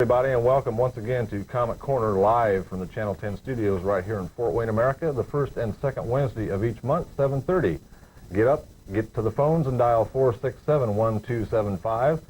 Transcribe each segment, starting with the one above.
Everybody, and welcome once again to Comet Corner live from the Channel 10 studios right here in Fort Wayne, America, the first and second Wednesday of each month, 7:30. Get up, get to the phones, and dial 467-1275,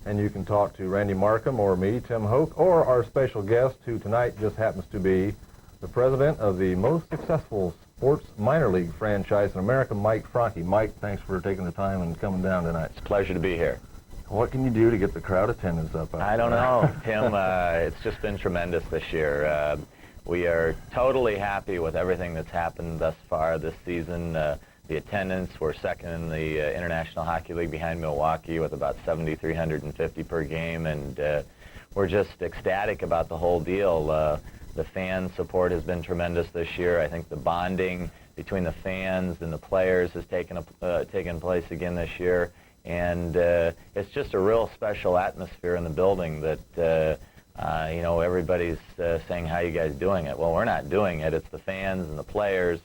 and you can talk to Randy Marcom or me, Tim Hoke, or our special guest, who tonight just happens to be the president of the most successful sports minor league franchise in America, Mike Franke. Mike, thanks for taking the time and coming down tonight. It's a pleasure to be here. What can you do to get the crowd attendance up? I don't know, Tim. It's just been tremendous this year. We are totally happy with everything that's happened thus far this season. The attendance, we're second in the International Hockey League behind Milwaukee with about 7,350 per game, and we're just ecstatic about the whole deal. The fan support has been tremendous this year. I think the bonding between the fans and the players has taken place again this year. And it's just a real special atmosphere in the building that, you know, everybody's saying, how you guys doing it? Well, we're not doing it. It's the fans and the players.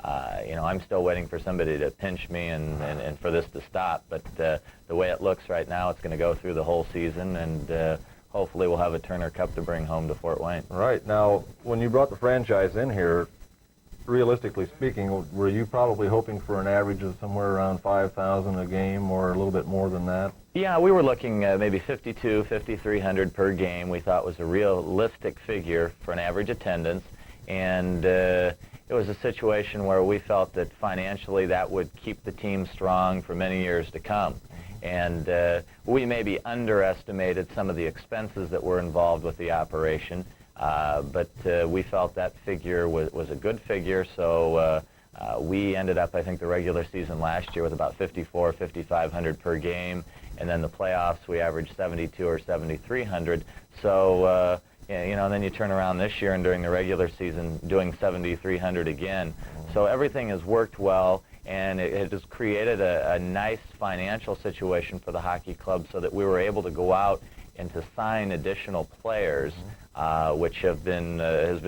You know, I'm still waiting for somebody to pinch me and for this to stop. But the way it looks right now, it's going to go through the whole season, and hopefully we'll have a Turner Cup to bring home to Fort Wayne. Right. Now, when you brought the franchise in here, realistically speaking, were you probably hoping for an average of somewhere around 5,000 a game or a little bit more than that? Yeah, we were looking at maybe 5,300 per game. We thought was a realistic figure for an average attendance, and it was a situation where we felt that financially that would keep the team strong for many years to come. And we maybe underestimated some of the expenses that were involved with the operation. But we felt that figure was a good figure, so we ended up, I think, the regular season last year with about 5,500 per game, and then the playoffs we averaged 72 or 7,300. So you know, and then you turn around this year and during the regular season doing 7,300 again. So everything has worked well, and it has created a nice financial situation for the hockey club, so that we were able to go out and to sign additional players, which has been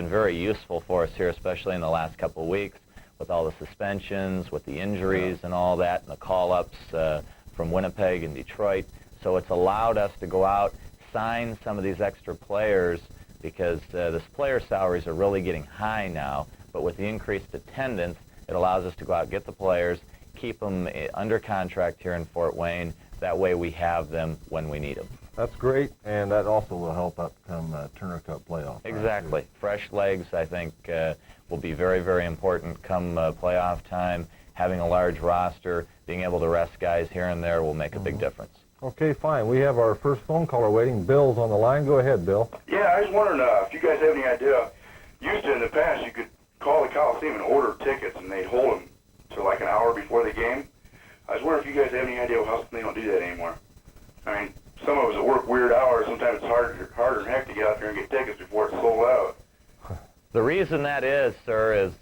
very useful for us here, especially in the last couple of weeks, with all the suspensions, with the injuries and all that, and the call-ups from Winnipeg and Detroit. So it's allowed us to go out, sign some of these extra players, because the player salaries are really getting high now, but with the increased attendance, it allows us to go out, get the players, keep them under contract here in Fort Wayne. That way we have them when we need them. That's great, and that also will help up come Turner Cup playoff. Exactly. Right? Fresh legs, I think, will be very, very important come playoff time. Having a large roster, being able to rest guys here and there will make a big difference. Okay, fine. We have our first phone caller waiting. Bill's on the line. Go ahead, Bill. Yeah, I was wondering if you guys have any idea. Used to in the past, you could call the Coliseum and order tickets, and they'd hold them to like an hour before the game. I was wondering if you guys have any idea how they don't do that anymore. I mean, some of us that work weird hours, sometimes it's harder than heck to get out there and get tickets before it's sold out. The reason that is, sir, is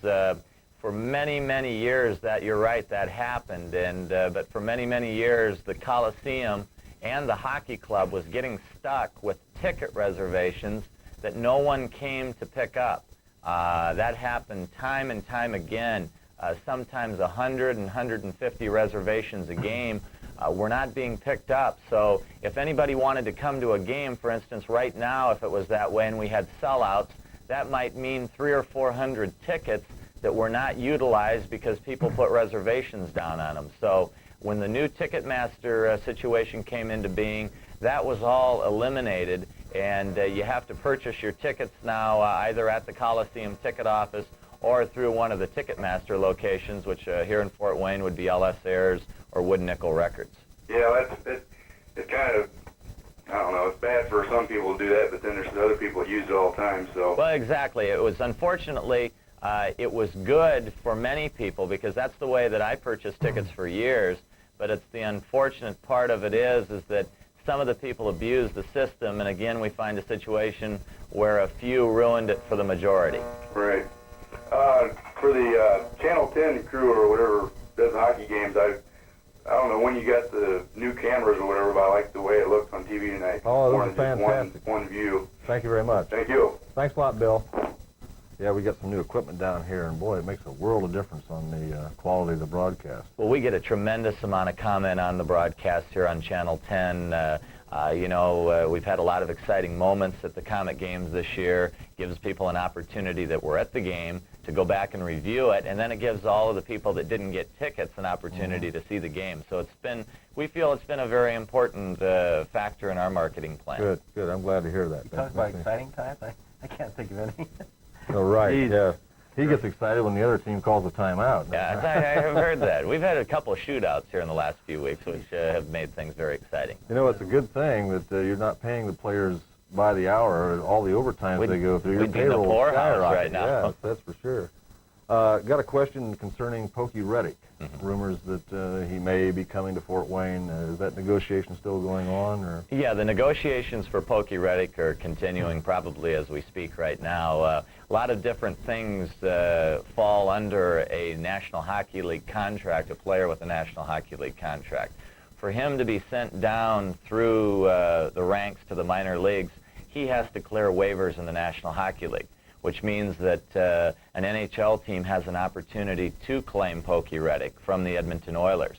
for many, many years that you're right, that happened. And but for many, many years, the Coliseum and the hockey club was getting stuck with ticket reservations that no one came to pick up. That happened time and time again. Sometimes 100 and 150 reservations a game were not being picked up. So if anybody wanted to come to a game, for instance, right now, if it was that way and we had sellouts, that might mean 300 or 400 tickets that were not utilized because people put reservations down on them. So when the new Ticketmaster situation came into being, that was all eliminated, and you have to purchase your tickets now either at the Coliseum ticket office or through one of the Ticketmaster locations, which here in Fort Wayne would be LS Ayers or Wood Nickel Records. Yeah, it's kind of, I don't know, it's bad for some people to do that, but then there's other people that use it all the time, so. Well, exactly. It was, unfortunately, it was good for many people, because that's the way that I purchased tickets for years, but it's the unfortunate part of it is that some of the people abuse the system, and again, we find a situation where a few ruined it for the majority. Right. For the Channel 10 crew or whatever does the hockey games, I don't know when you got the new cameras or whatever, but I like the way it looks on TV tonight. Oh, this is fantastic. One view. Thank you very much. Thank you. Thanks a lot, Bill. Yeah, we got some new equipment down here, and boy, it makes a world of difference on the quality of the broadcast. Well, we get a tremendous amount of comment on the broadcast here on Channel 10. We've had a lot of exciting moments at the Comet games this year. Gives people an opportunity that were at the game to go back and review it, and then it gives all of the people that didn't get tickets an opportunity to see the game. So we feel it's been a very important factor in our marketing plan. Good, good. I'm glad to hear that. You talk about exciting times. I can't think of any. Oh, right, yeah. He gets excited when the other team calls a timeout. Yeah, I have heard that. We've had a couple of shootouts here in the last few weeks, which have made things very exciting. It's a good thing that you're not paying the players by the hour, all the overtimes they go through. Your payroll skyrockets right now. Yeah, that's for sure. Got a question concerning Pokey Reddick. Rumors that he may be coming to Fort Wayne. Is that negotiation still going on? Or? Yeah, the negotiations for Pokey Reddick are continuing probably as we speak right now. A lot of different things fall under a National Hockey League contract, a player with a National Hockey League contract. For him to be sent down through the ranks to the minor leagues, he has to clear waivers in the National Hockey League, which means that an NHL team has an opportunity to claim Pokey Reddick from the Edmonton Oilers.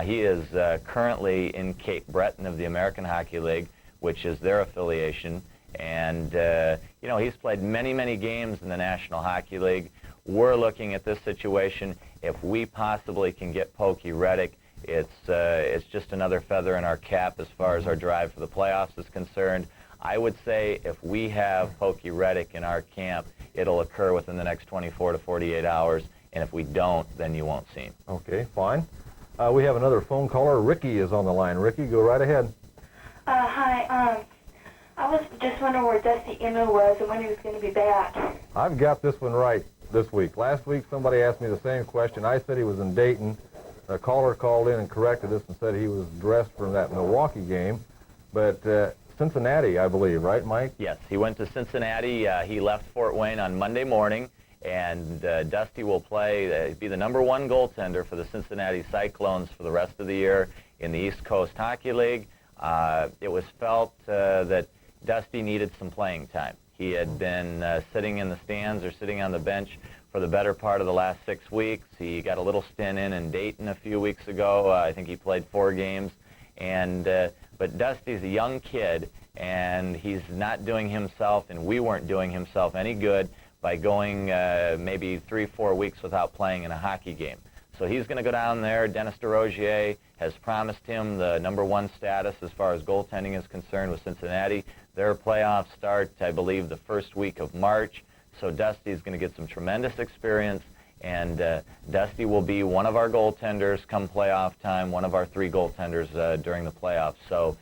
He is currently in Cape Breton of the American Hockey League, which is their affiliation, and he's played many, many games in the National Hockey League. We're looking at this situation. If we possibly can get Pokey Reddick, it's just another feather in our cap as far as our drive for the playoffs is concerned. I would say if we have Pokey Reddick in our camp, it'll occur within the next 24 to 48 hours, and if we don't, then you won't see him. Okay, fine. We have another phone caller. Ricky is on the line. Ricky, go right ahead. Hi. I was just wondering where Dusty Emu was and when he was going to be back. I've got this one right this week. Last week, somebody asked me the same question. I said he was in Dayton. A caller called in and corrected us and said he was dressed for that Milwaukee game, but Cincinnati, I believe, right, Mike? Yes, he went to Cincinnati. He left Fort Wayne on Monday morning, and Dusty will be the #1 goaltender for the Cincinnati Cyclones for the rest of the year in the East Coast Hockey League. It was felt that Dusty needed some playing time. He had been sitting in the stands or sitting on the bench for the better part of the last 6 weeks. He got a little stint in Dayton a few weeks ago. I think he played 4 games. But Dusty's a young kid, and he's not doing himself, and we weren't doing himself any good by going maybe 3-4 weeks without playing in a hockey game. So he's going to go down there. Dennis DeRozier has promised him the #1 status as far as goaltending is concerned with Cincinnati. Their playoffs start, I believe, the first week of March. So Dusty's going to get some tremendous experience, and Dusty will be one of our goaltenders come playoff time, one of our 3 goaltenders during the playoffs. So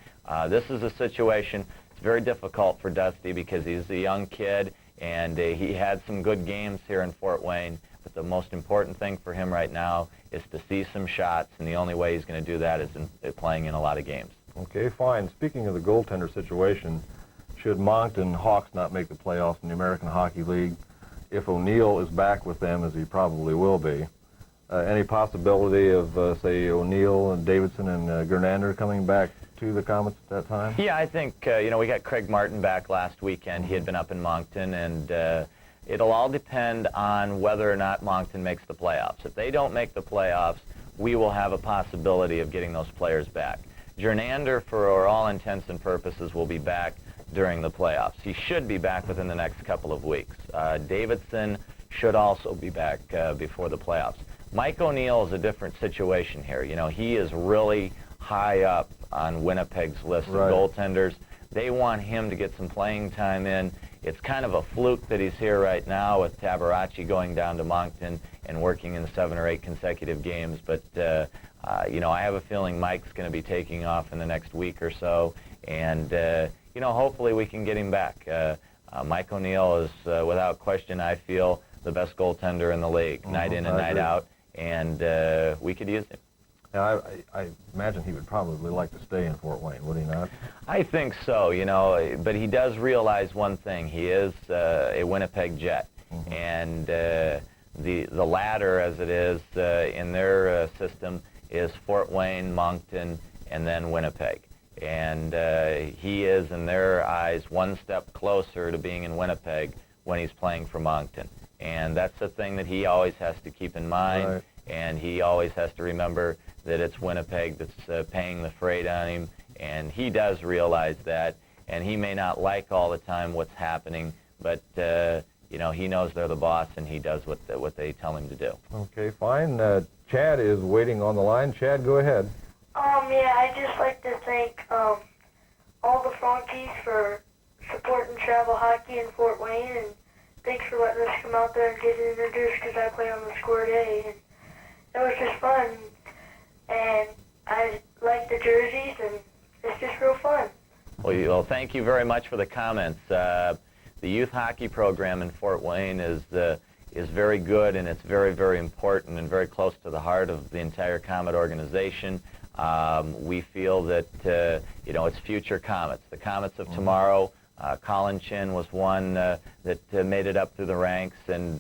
this is a situation, it's very difficult for Dusty because he's a young kid, and he had some good games here in Fort Wayne, but the most important thing for him right now is to see some shots, and the only way he's going to do that is playing in a lot of games. Okay, fine. Speaking of the goaltender situation, should Moncton Hawks not make the playoffs in the American Hockey League, if O'Neill is back with them, as he probably will be, any possibility of, say, O'Neill and Davidson and Gernander coming back to the Komets at that time? Yeah, I think, we got Craig Martin back last weekend. He had been up in Moncton, and it'll all depend on whether or not Moncton makes the playoffs. If they don't make the playoffs, we will have a possibility of getting those players back. Gernander, for all intents and purposes, will be back during the playoffs. He should be back within the next couple of weeks. Davidson should also be back before the playoffs. Mike O'Neill is a different situation here. He is really high up on Winnipeg's list of goaltenders. They want him to get some playing time in. It's kind of a fluke that he's here right now with Tabarachi going down to Moncton and working in 7 or 8 consecutive games. But, I have a feeling Mike's going to be taking off in the next week or so. And, hopefully we can get him back. Mike O'Neill is, without question, I feel, the best goaltender in the league, night in and night out. And we could use him. Now, I imagine he would probably like to stay in Fort Wayne, would he not? I think so, but he does realize one thing. He is a Winnipeg Jet. And the ladder, as it is in their system, is Fort Wayne, Moncton, and then Winnipeg. And he is, in their eyes, one step closer to being in Winnipeg when he's playing for Moncton. And that's the thing that he always has to keep in mind. Right. And he always has to remember that it's Winnipeg that's paying the freight on him, and he does realize that, and he may not like all the time what's happening, but you know, he knows they're the boss, and he does what they tell him to do. Okay, fine. Chad is waiting on the line. Chad, go ahead. Yeah, I'd just like to thank all the Frankies for supporting travel hockey in Fort Wayne, and thanks for letting us come out there and get introduced, because I play on the squad A, and it was just fun, and I like the jerseys, and it's just real fun. Well, thank you very much for the comments. The youth hockey program in Fort Wayne is very good, and it's very, very important and very close to the heart of the entire Comet organization. We feel that you know, it's future Comets, the Comets of tomorrow. Colin Chin was one that made it up through the ranks and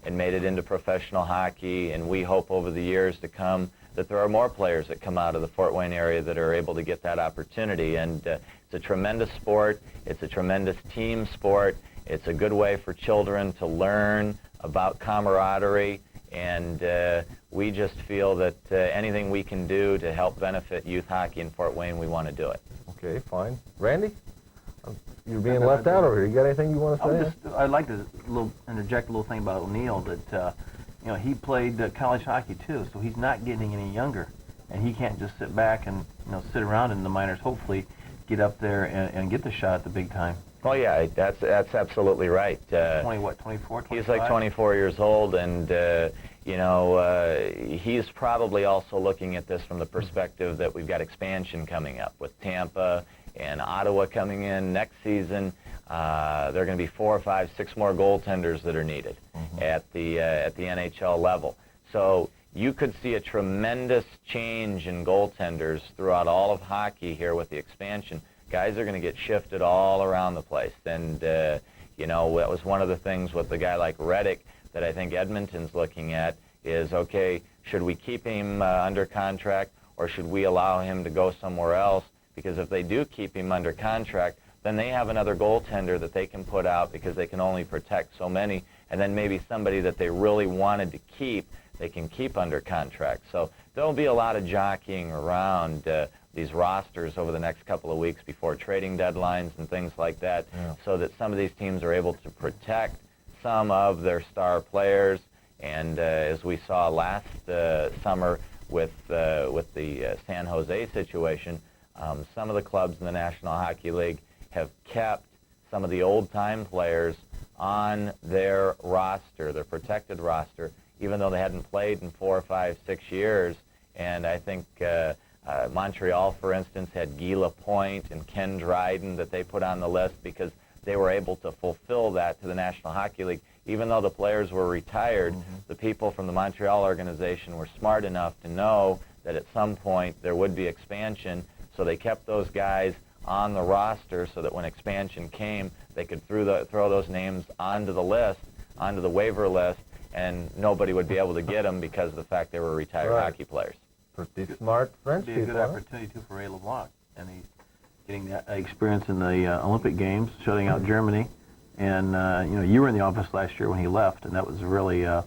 made it into professional hockey, and we hope over the years to come that there are more players that come out of the Fort Wayne area that are able to get that opportunity. And it's a tremendous sport. It's a tremendous team sport. It's a good way for children to learn about camaraderie, and we just feel that anything we can do to help benefit youth hockey in Fort Wayne, we want to do it. Okay, fine. Randy? You're being left out over here. You got anything you want to say? I'd like to interject a little thing about O'Neill, that you know, he played college hockey too, so he's not getting any younger, and he can't just sit back and, you know, sit around in the minors. Hopefully, get up there and get the shot at the big time. Oh yeah, that's absolutely right. 24, 25? He's like 24 years old, and you know, he's probably also looking at this from the perspective that we've got expansion coming up with Tampa and Ottawa coming in next season. There are going to be 4, 5, 6 more goaltenders that are needed at the NHL level. So you could see a tremendous change in goaltenders throughout all of hockey here with the expansion. Guys are going to get shifted all around the place, and you know, that was one of the things with a guy like Reddick that I think Edmonton's looking at is, okay, should we keep him under contract, or should we allow him to go somewhere else? Because if they do keep him under contract, then they have another goaltender that they can put out, because they can only protect so many, and then maybe somebody that they really wanted to keep, they can keep under contract. So there'll be a lot of jockeying around these rosters over the next couple of weeks before trading deadlines and things like that, so that some of these teams are able to protect some of their star players. And as we saw last summer with the San Jose situation, some of the clubs in the National Hockey League have kept some of the old-time players on their roster, their protected roster, even though they hadn't played in 4, 5, 6 years. And I think Montreal, for instance, had Guy Lapointe and Ken Dryden that they put on the list because they were able to fulfill that to the National Hockey League. Even though the players were retired, the people from the Montreal organization were smart enough to know that at some point there would be expansion, so they kept those guys on the roster so that when expansion came, they could throw those names onto the list, onto the waiver list, and nobody would be able to get them because of the fact they were retired hockey players. Pretty smart French It'd be a good opportunity, too, for Ray LeBlanc. And he's getting that experience in the Olympic Games, shutting out Germany. And, you know, you were in the office last year when he left, and that was really really,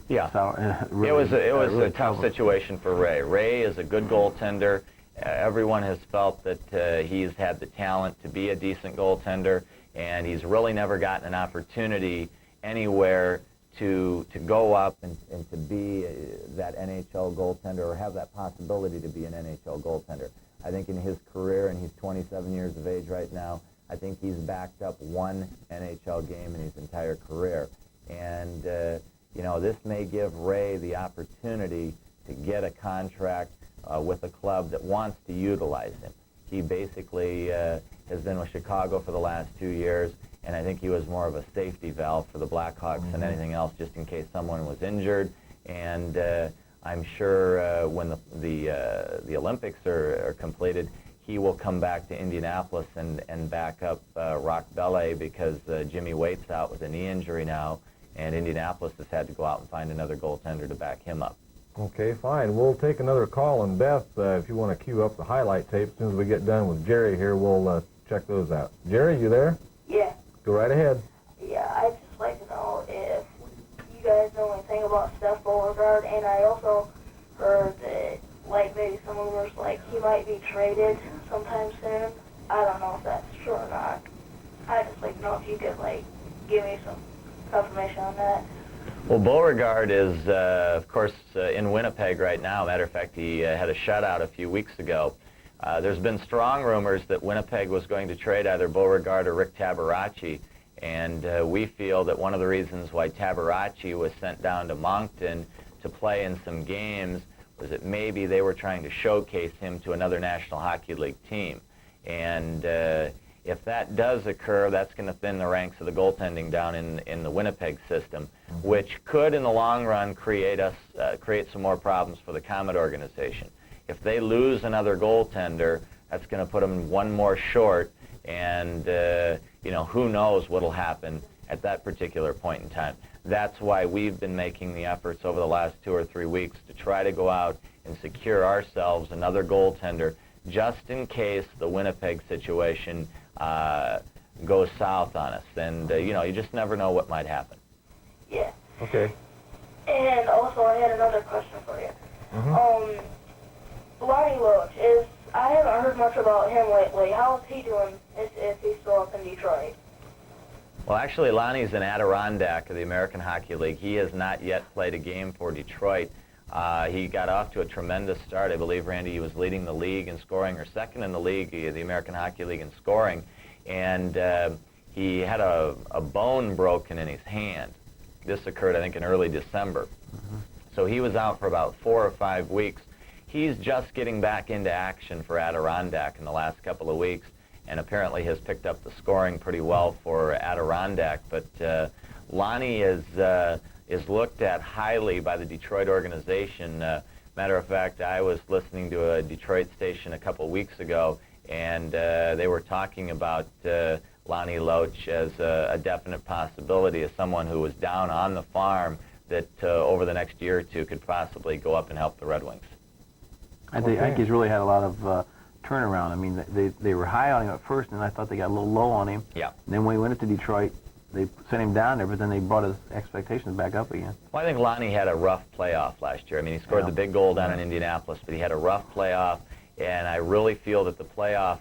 it was really a tough situation for Ray. Ray is a good goaltender. Everyone has felt that he's had the talent to be a decent goaltender, and he's really never gotten an opportunity anywhere to go up and to be that NHL goaltender, or have that possibility to be an NHL goaltender. I think in his career, and he's 27 years of age right now, I think he's backed up one NHL game in his entire career. And, you know, this may give Ray the opportunity to get a contract with a club that wants to utilize him. He basically has been with Chicago for the last 2 years, and I think he was more of a safety valve for the Blackhawks than anything else, just in case someone was injured. And I'm sure when the Olympics are completed, he will come back to Indianapolis and back up Rock Bellet, because Jimmy Waite's out with a knee injury now, and Indianapolis has had to go out and find another goaltender to back him up. Okay, fine. We'll take another call, and Beth, if you want to cue up the highlight tape, as soon as we get done with Jerry here, we'll check those out. Jerry, you there? Yeah. Go right ahead. Yeah, I'd just like to know if you guys know anything about Steph Beauregard, and I also heard that like maybe some rumors like he might be traded sometime soon. I don't know if that's true or not. I'd just like to know if you could like give me some confirmation on that. Well, Beauregard is, of course, in Winnipeg right now. Matter of fact, he had a shutout a few weeks ago. There's been strong rumors that Winnipeg was going to trade either Beauregard or Rick Tabaracci, and we feel that one of the reasons why Tabaracci was sent down to Moncton to play in some games was that maybe they were trying to showcase him to another National Hockey League team. And if that does occur, that's going to thin the ranks of the goaltending down in the Winnipeg system, which could, in the long run, create some more problems for the Comet organization. If they lose another goaltender, that's going to put them one more short, and you know, who knows what'll happen at that particular point in time. That's why we've been making the efforts over the last 2 or 3 weeks to try to go out and secure ourselves another goaltender, just in case the Winnipeg situation goes south on us. And you know, you just never know what might happen. Yeah. Okay. And also, I had another question for you. Mm-hmm. Lonnie Loach, I haven't heard much about him lately. How's he doing if he's still up in Detroit? Well, actually, Lonnie's an Adirondack of the American Hockey League. He has not yet played a game for Detroit. He got off to a tremendous start. I believe, Randy, he was leading the league in scoring, or second in the league, the American Hockey League in scoring. And he had a bone broken in his hand. This occurred, I think, in early December. So he was out for about 4 or 5 weeks. He's just getting back into action for Adirondack in the last couple of weeks, and apparently has picked up the scoring pretty well for Adirondack. But Lonnie is looked at highly by the Detroit organization. Matter of fact, I was listening to a Detroit station a couple weeks ago, and they were talking about Lonnie Loach as a definite possibility, as someone who was down on the farm that over the next year or two could possibly go up and help the Red Wings. I think he's really had a lot of turnaround. I mean, they were high on him at first, and I thought they got a little low on him. Yeah. And then when he went into Detroit, they sent him down there, but then they brought his expectations back up again. Well, I think Lonnie had a rough playoff last year. I mean, he scored the big goal down in Indianapolis, but he had a rough playoff, and I really feel that the playoff,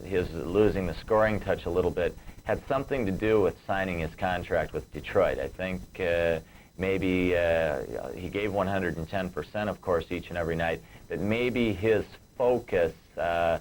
his losing the scoring touch a little bit, had something to do with signing his contract with Detroit. I think maybe he gave 110%, of course, each and every night, but maybe his focus got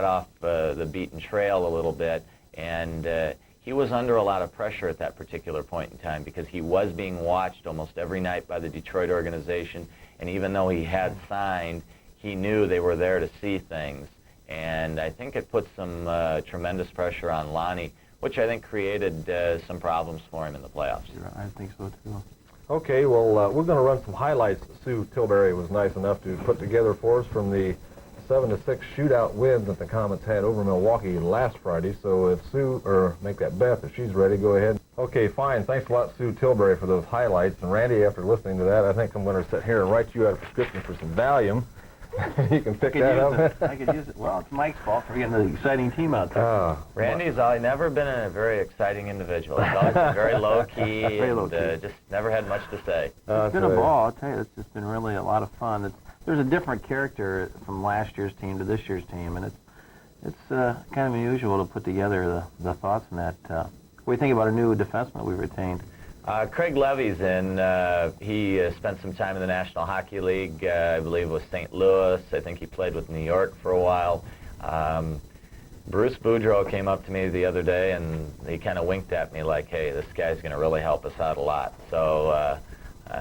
off the beaten trail a little bit, and he was under a lot of pressure at that particular point in time because he was being watched almost every night by the Detroit organization, and even though he had signed, he knew they were there to see things, and I think it put some tremendous pressure on Lonnie, which I think created some problems for him in the playoffs. I think so, too. Okay, well, we're going to run some highlights that Sue Tilbury was nice enough to put together for us from the 7-6 shootout win that the Komets had over Milwaukee last Friday. So if Sue, or make that Beth, if she's ready, go ahead. Okay, fine. Thanks a lot, Sue Tilbury, for those highlights. And Randy, after listening to that, I think I'm going to sit here and write you out a prescription for some Valium. You can pick that up. I could use it. Well, it's Mike's fault for getting the exciting team out there. Randy's never been a very exciting individual. He's always been very low-key and just never had much to say. It's been a ball. I'll tell you, it's just been really a lot of fun. There's a different character from last year's team to this year's team, and it's kind of unusual to put together the thoughts in that. What do you think about a new defenseman we retained? Craig Levy's in. He spent some time in the National Hockey League, I believe with St. Louis. I think he played with New York for a while. Bruce Boudreau came up to me the other day, and he kind of winked at me like, hey, this guy's going to really help us out a lot. So,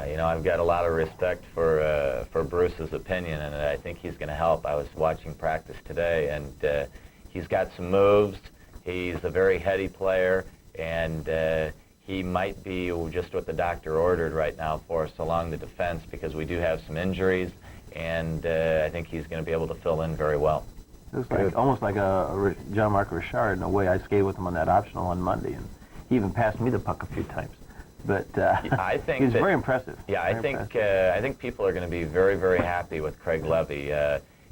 you know, I've got a lot of respect for Bruce's opinion, and I think he's going to help. I was watching practice today, and he's got some moves. He's a very heady player, and he might be just what the doctor ordered right now for us along the defense because we do have some injuries, and I think he's going to be able to fill in very well. It was like, almost like a Jean-Marc Richard in a way. I skated with him on that optional on Monday, and he even passed me the puck a few times. But I think he's very impressive. Yeah, I think people are going to be very, very happy with Craig Levy.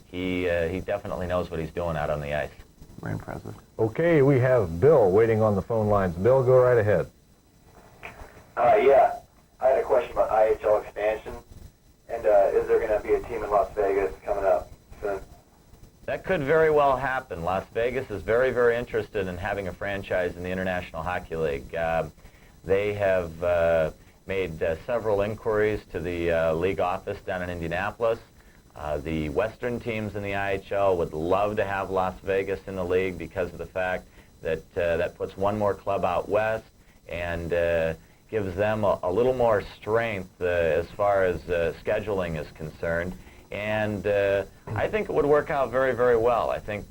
He definitely knows what he's doing out on the ice. Very impressive. Okay, we have Bill waiting on the phone lines. Bill, go right ahead. Yeah, I had a question about IHL expansion, and is there going to be a team in Las Vegas coming up soon? That could very well happen. Las Vegas is very, very interested in having a franchise in the International Hockey League. They have made several inquiries to the league office down in Indianapolis. The Western teams in the IHL would love to have Las Vegas in the league because of the fact that that puts one more club out west and gives them a little more strength as far as scheduling is concerned. And I think it would work out very, very well. I think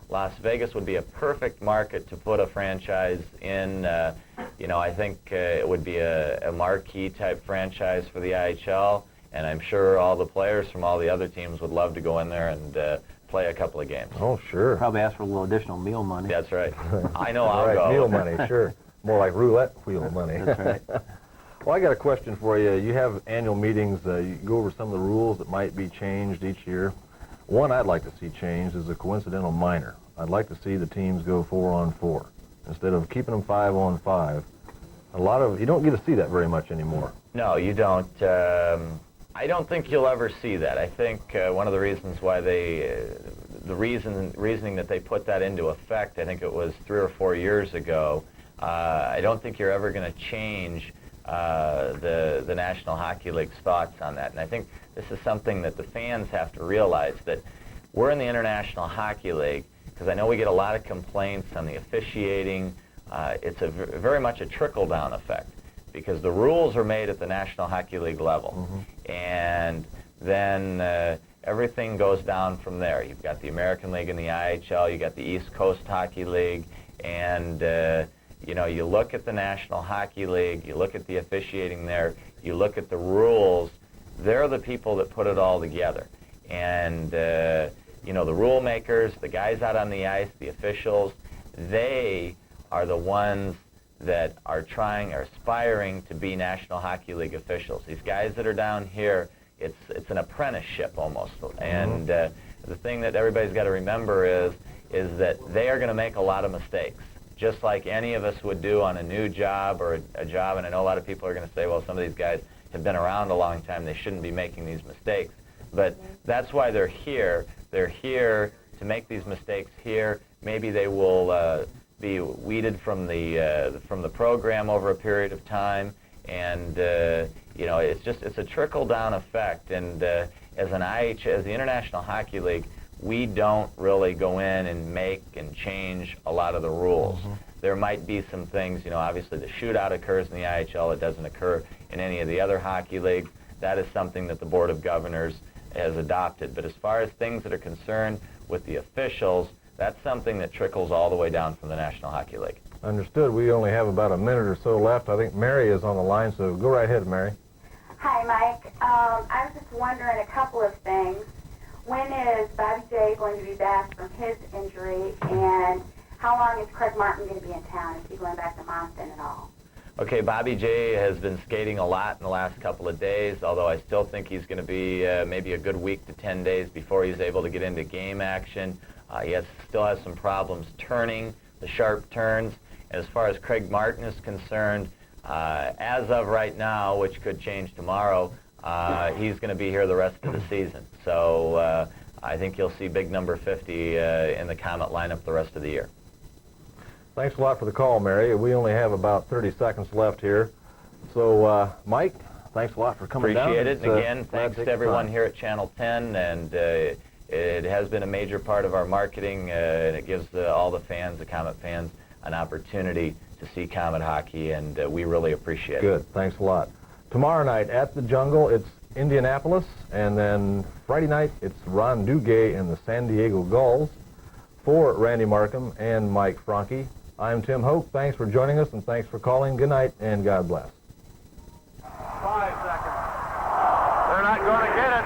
Las Vegas would be a perfect market to put a franchise in. I think it would be a marquee type franchise for the IHL, and I'm sure all the players from all the other teams would love to go in there and play a couple of games. Oh, sure. Probably ask for a little additional meal money. That's right. I know All I'll right, go. meal money, sure. More like roulette wheel money. That's right. Well, I got a question for you. You have annual meetings. You go over some of the rules that might be changed each year. One I'd like to see changed is a coincidental minor. I'd like to see the teams go 4-on-4 instead of keeping them 5-on-5. You don't get to see that very much anymore. No, you don't. I don't think you'll ever see that. I think one of the reasons why reasoning that they put that into effect, I think it was 3 or 4 years ago, I don't think you're ever going to change the National Hockey League's thoughts on that. And I think this is something that the fans have to realize, that we're in the International Hockey League because I know we get a lot of complaints on the officiating. It's very much a trickle-down effect because the rules are made at the National Hockey League level. Mm-hmm. And then everything goes down from there. You've got the American League and the IHL, you got the East Coast Hockey League, and you look at the National Hockey League, you look at the officiating there, you look at the rules, they're the people that put it all together. And, the rule makers, the guys out on the ice, the officials, they are the ones that are aspiring to be National Hockey League officials. These guys that are down here, it's an apprenticeship almost. And the thing that everybody's got to remember is that they are going to make a lot of mistakes, just like any of us would do on a new job or a job. And I know a lot of people are going to say, well, some of these guys have been around a long time. They shouldn't be making these mistakes. But that's why they're here. They're here to make these mistakes here. Maybe they will be weeded from the program over a period of time. And, it's a trickle-down effect. And as the International Hockey League, we don't really go in and make and change a lot of the rules. Mm-hmm. There might be some things, obviously the shootout occurs in the IHL. It doesn't occur in any of the other hockey leagues. That is something that the Board of Governors has adopted. But as far as things that are concerned with the officials, that's something that trickles all the way down from the National Hockey League. Understood. We only have about a minute or so left. I think Mary is on the line, so go right ahead, Mary. Hi, Mike. I was just wondering a couple of things. When is Bobby J going to be back from his injury, and how long is Craig Martin going to be in town? Is he going back to Moncton at all? Okay, Bobby J has been skating a lot in the last couple of days, although I still think he's going to be maybe a good week to 10 days before he's able to get into game action. He still has some problems turning, the sharp turns. As far as Craig Martin is concerned, as of right now, which could change tomorrow, he's going to be here the rest of the season. So I think you'll see big number 50 in the Comet lineup the rest of the year. Thanks a lot for the call, Mary. We only have about 30 seconds left here. So, Mike, thanks a lot for coming down. Appreciate it. And again, thanks to everyone here at Channel 10. And it has been a major part of our marketing, and it gives all the fans, the Comet fans, an opportunity to see Comet hockey, and we really appreciate it. Good. Thanks a lot. Tomorrow night at the Jungle, it's Indianapolis, and then Friday night, it's Ron Duguay and the San Diego Gulls. For Randy Marcom and Mike Franke, I'm Tim Hoke. Thanks for joining us, and thanks for calling. Good night, and God bless. 5 seconds. They're not going to get it.